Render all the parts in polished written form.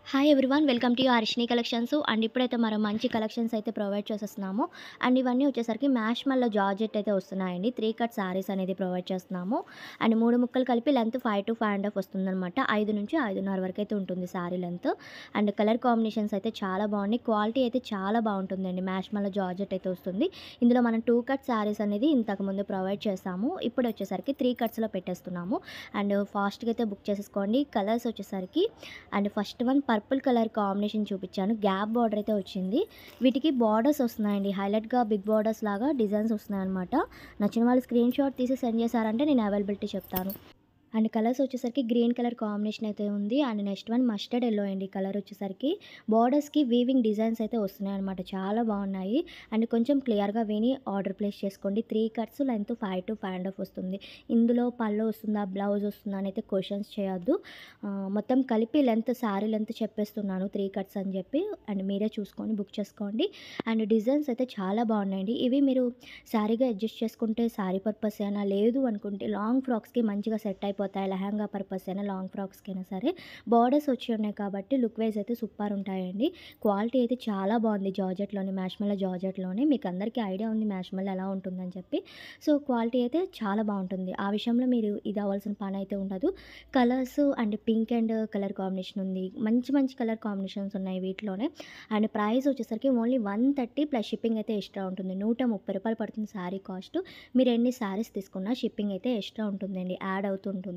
Hi everyone welcome to Harshini collections and ఇప్పుడైతే మనం మంచి కలెక్షన్స్ అయితే ప్రొవైడ్ చేసేస్తున్నాము. అండ్ ఇవన్నీ వచ్చేసరికి మ్యాష్ మల్లో జార్జెట్ అయితే వస్తున్నాయండి. 3 కట్ సారీస్ అనేది ప్రొవైడ్ చేస్తున్నాము. అండ్ 3 ముక్కలు కలిపి లెంత్ 5 to 5.5 వస్తుందన్నమాట. 5 నుంచి 5.5 వరకు అయితే ఉంటుంది sorry length. And colour combinations అయితే చాలా బాగున్నాయి. క్వాలిటీ అయితే చాలా బాగుంటుందండి. మ్యాష్ మల్లో జార్జెట్ అయితే వస్తుంది. ఇందులో మనం 2 కట్ సారీస్ అనేది ఇంతకుముందు ప్రొవైడ్ చేసాము. ఇప్పుడు వచ్చేసరికి 3 కట్స్లో పెట్టేస్తున్నాము. అండ్ ఫాస్ట్గా అయితే బుక్ చేసేసుకోండి. కలర్స్ వచ్చేసరికి and first one purple colour combination చూపించాను. గ్యాప్ బార్డర్ అయితే వచ్చింది. వీటికి బార్డర్స్ వస్తున్నాయండి. హైలైట్గా బిగ్ బార్డర్స్ లాగా డిజైన్స్ వస్తున్నాయన్నమాట. నచ్చిన వాళ్ళు స్క్రీన్ షాట్ తీసి సెండ్ చేశారంటే నేను అవైలబిలిటీ చెప్తాను. అండ్ కలర్స్ వచ్చేసరికి గ్రీన్ కలర్ కాంబినేషన్ అయితే ఉంది. And next one mustard yellow అండి. కలర్ వచ్చేసరికి బార్డర్స్కి వీవింగ్ డిజైన్స్ అయితే వస్తున్నాయి అనమాట. చాలా బాగున్నాయి. అండ్ కొంచెం క్లియర్గా విని ఆర్డర్ ప్లేస్ చేసుకోండి. 3 కట్స్ లెంత్ 5 to 5.5 వస్తుంది. ఇందులో పళ్ళు వస్తుందా, బ్లౌజ్ వస్తుందా అని అయితే క్వశ్చన్స్ చేయొద్దు. మొత్తం కలిపి లెంత్ శారీ లెంత్ చెప్పేస్తున్నాను 3 కట్స్ అని చెప్పి. అండ్ మీరే చూసుకొని బుక్ చేసుకోండి. అండ్ డిజైన్స్ అయితే చాలా బాగున్నాయండి. ఇవి మీరు శారీగా అడ్జస్ట్ చేసుకుంటే శారీ పర్పస్ అయినా, లేదు అనుకుంటే లాంగ్ ఫ్రాక్స్కి మంచిగా సెట్ అయిపోతాయి. లెహంగా పర్పస్ అయినా, లాంగ్ ఫ్రాక్స్కి అయినా సరే. బార్డర్స్ వచ్చి ఉన్నాయి కాబట్టి లుక్ వైజ్ అయితే సూపర్ ఉంటాయండి. క్వాలిటీ అయితే చాలా బాగుంది. జార్జెట్లోనే, మ్యాష్ మల్లో జార్జెట్లోనే. మీకు అందరికీ ఐడియా ఉంది మ్యాష్ మల్లో ఎలా ఉంటుందని చెప్పి. సో క్వాలిటీ అయితే చాలా బాగుంటుంది. ఆ విషయంలో మీరు ఇది అవ్వాల్సిన పని అయితే ఉండదు. Colours and pink and colour combination ఉంది. మంచి మంచి కలర్ కాంబినేషన్స్ ఉన్నాయి వీటిలోనే. అండ్ ప్రైస్ వచ్చేసరికి ఓన్లీ 130 ప్లస్ షిప్పింగ్ అయితే ఎక్స్ట్రా ఉంటుంది. 130 రూపాయలు పడుతుంది శారీ కాస్ట్. మీరు ఎన్ని శారీస్ తీసుకున్నా షిప్పింగ్ అయితే ఎక్స్ట్రా ఉంటుందండి, యాడ్ అవుతుంటుంది.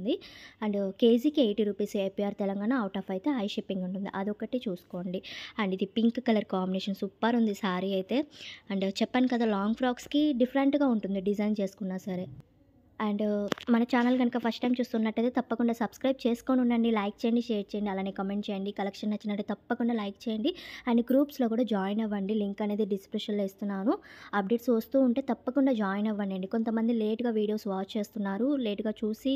అండ్ కేజీకి 80 rupees. APR Telangana out of అయితే హై షిప్పింగ్ ఉంటుంది. అదొకటి చూసుకోండి. అండ్ ఇది పింక్ కలర్ కాంబినేషన్ సూపర్ ఉంది శారీ అయితే. అండ్ చెప్పాను కదా, లాంగ్ ఫ్రాక్స్కి డిఫరెంట్గా ఉంటుంది డిజైన్ చేసుకున్నా సరే. అండ్ మన ఛానల్ కనుక ఫస్ట్ టైం చూస్తున్నట్టయితే తప్పకుండా సబ్స్క్రైబ్ చేసుకొని ఉండండి. లైక్ చేయండి, షేర్ చేయండి, అలానే కామెంట్ చేయండి. కలెక్షన్ నచ్చినట్టు తప్పకుండా లైక్ చేయండి. అండ్ గ్రూప్స్లో కూడా జాయిన్ అవ్వండి. లింక్ అనేది డిస్క్రిప్షన్లో ఇస్తున్నాను. అప్డేట్స్ వస్తూ ఉంటే తప్పకుండా జాయిన్ అవ్వండి. కొంతమంది లేట్గా వీడియోస్ వాచ్ చేస్తున్నారు, లేట్గా చూసి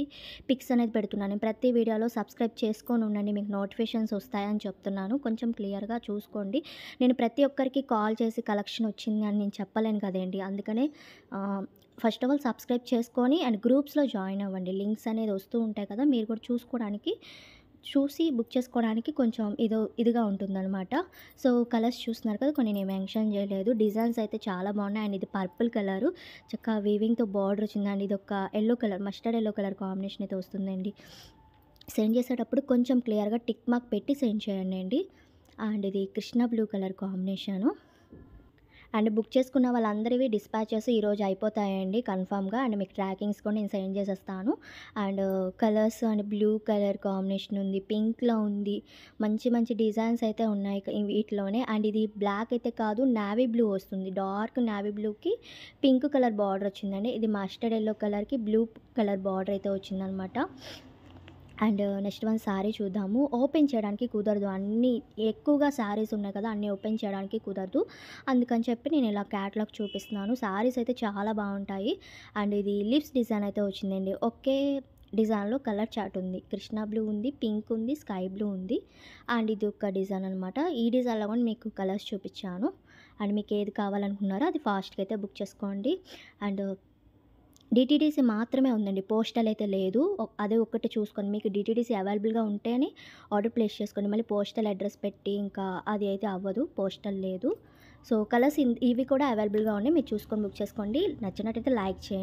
పిక్స్ అనేది పెడుతున్నాను. నేను ప్రతి వీడియోలో సబ్స్క్రైబ్ చేసుకొని ఉండండి, మీకు నోటిఫికేషన్స్ వస్తాయని చెప్తున్నాను. కొంచెం క్లియర్గా చూసుకోండి. నేను ప్రతి ఒక్కరికి కాల్ చేసి కలెక్షన్ వచ్చింది అని నేను చెప్పలేను కదండి. అందుకనే ఫస్ట్ ఆఫ్ ఆల్ సబ్స్క్రైబ్ చేసుకొని అండ్ గ్రూప్స్లో జాయిన్ అవ్వండి. లింక్స్ అనేది వస్తూ ఉంటాయి కదా, మీరు కూడా చూసుకోవడానికి, చూసి బుక్ చేసుకోవడానికి కొంచెం ఇదిగా ఉంటుందన్నమాట. సో కలర్స్ చూస్తున్నారు కదా, కొన్ని నేను మెన్షన్ చేయలేదు. డిజైన్స్ అయితే చాలా బాగున్నాయి. అండ్ ఇది పర్పుల్ కలరు చక్కగా వీవింగ్తో బార్డర్ వచ్చిందండి. ఇది ఒక yellow colour, mustard yellow colour combination అయితే వస్తుందండి. సెండ్ చేసేటప్పుడు కొంచెం క్లియర్గా టిక్ మార్క్ పెట్టి సెండ్ చేయండి అండి. అండ్ ఇది Krishna blue colour combination. And book చేసుకున్న వాళ్ళందరివి డిస్పాచెస్ ఈరోజు అయిపోతాయండి కన్ఫామ్‌గా. అండ్ మీకు ట్రాకింగ్స్ కూడా నేను సెండ్ చేసేస్తాను. And colours and blue colour combination ఉంది, పింక్‌లో ఉంది. మంచి మంచి డిజైన్స్ అయితే ఉన్నాయి వీటిలోనే. అండ్ ఇది బ్లాక్ అయితే కాదు, నేవీ బ్లూ వస్తుంది. డార్క్ నేవీ బ్లూకి పింక్ కలర్ బార్డర్ వచ్చిందండి. ఇది మస్టర్డ్ ఎల్లో కలర్‌కి బ్లూ కలర్ బార్డర్ అయితే వచ్చిందనమాట. అండ్ నెక్స్ట్ వన్ శారీ చూద్దాము. ఓపెన్ చేయడానికి కుదరదు. అన్నీ ఎక్కువగా శారీస్ ఉన్నాయి కదా, అన్నీ ఓపెన్ చేయడానికి కుదరదు. అందుకని చెప్పి నేను ఇలా క్యాటలాగ్ చూపిస్తున్నాను. శారీస్ అయితే చాలా బాగుంటాయి. అండ్ ఇది లీవ్స్ డిజైన్ అయితే వచ్చిందండి. ఒకే డిజైన్లో కలర్ చార్ట్ ఉంది. కృష్ణ బ్లూ ఉంది, పింక్ ఉంది, స్కై బ్లూ ఉంది. అండ్ ఇది ఒక డిజైన్ అనమాట. ఈ డిజైన్లో కూడా మీకు కలర్స్ చూపించాను. అండ్ మీకు ఏది కావాలనుకున్నారో అది ఫాస్ట్గా అయితే బుక్ చేసుకోండి. అండ్ డిటీడీసీ మాత్రమే ఉందండి. పోస్టల్ అయితే లేదు. అదే ఒక్కటి చూసుకోండి. మీకు డిటీడీసీ అవైలబుల్‌గా ఉంటేనే ఆర్డర్ ప్లేస్ చేసుకోండి. మళ్ళీ పోస్టల్ అడ్రస్ పెట్టి ఇంకా అది అయితే అవ్వదు. పోస్టల్ లేదు. సో కలర్స్ ఇవి కూడా అవైలబుల్‌గా ఉన్నాయి. మీరు చూసుకొని బుక్ చేసుకోండి. నచ్చినట్టయితే లైక్ చేయండి.